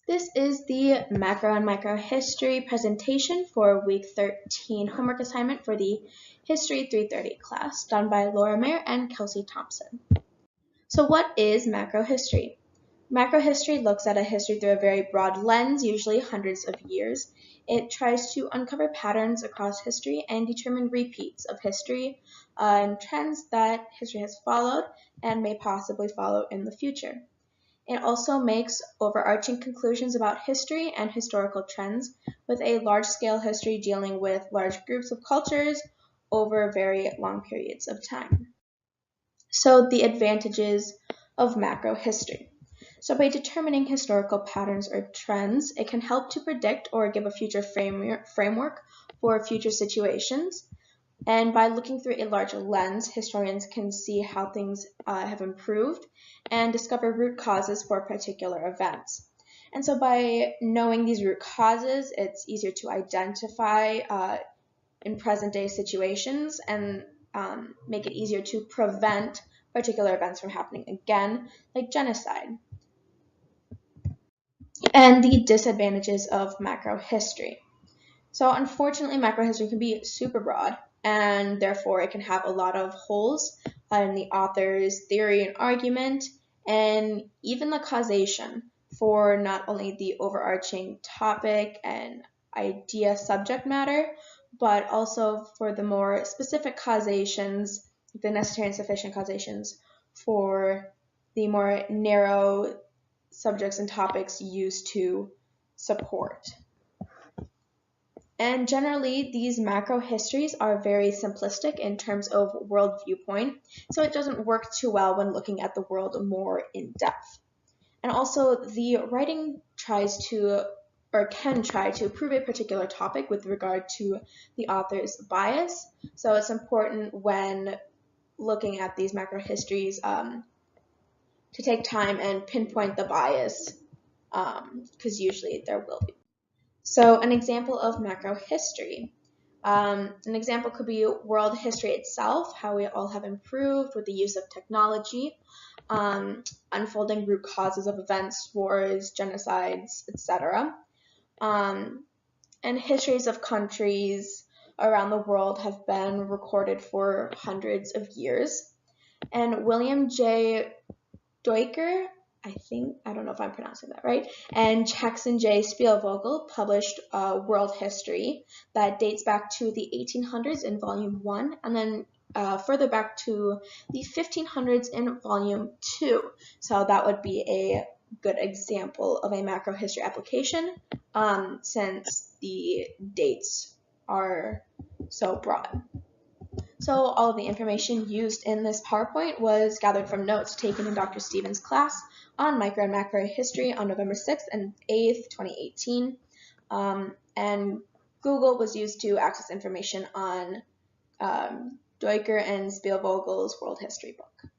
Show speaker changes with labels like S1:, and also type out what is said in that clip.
S1: This is the Macro and Micro History presentation for week 13 homework assignment for the History 330 class done by Laura and Kelsie Thompson. So what is macro history? Macro history looks at a history through a very broad lens, usually hundreds of years. It tries to uncover patterns across history and determine repeats of history and trends that history has followed and may possibly follow in the future. It also makes overarching conclusions about history and historical trends, with a large-scale history dealing with large groups of cultures over very long periods of time. So the advantages of macro history. So by determining historical patterns or trends, it can help to predict or give a future framework for future situations. And by looking through a larger lens, historians can see how things have improved and discover root causes for particular events. And so by knowing these root causes, it's easier to identify in present-day situations and make it easier to prevent particular events from happening again, like genocide. And the disadvantages of macro history. So unfortunately, macro history can be super broad, and therefore it can have a lot of holes in the author's theory and argument, and even the causation for not only the overarching topic and idea subject matter, but also for the more specific causations, the necessary and sufficient causations for the more narrow subjects and topics used to support. And generally, these macro histories are very simplistic in terms of world viewpoint, so it doesn't work too well when looking at the world more in depth. And also, the writing tries to, or can try to, prove a particular topic with regard to the author's bias. So it's important when looking at these macro histories to take time and pinpoint the bias, because usually there will be. So an example of macro history. An example could be world history itself, how we all have improved with the use of technology, unfolding root causes of events, wars, genocides, etc. And histories of countries around the world have been recorded for hundreds of years. And William J. Duiker, I don't know if I'm pronouncing that right, and Jackson J. Spielvogel published World History that dates back to the 1800s in Volume 1, and then further back to the 1500s in Volume 2. So that would be a good example of a macro history application since the dates are so broad. So all of the information used in this PowerPoint was gathered from notes taken in Dr. Stevens' class on micro and macro history on November 6th and 8th, 2018. And Google was used to access information on Duiker and Spielvogel's World History book.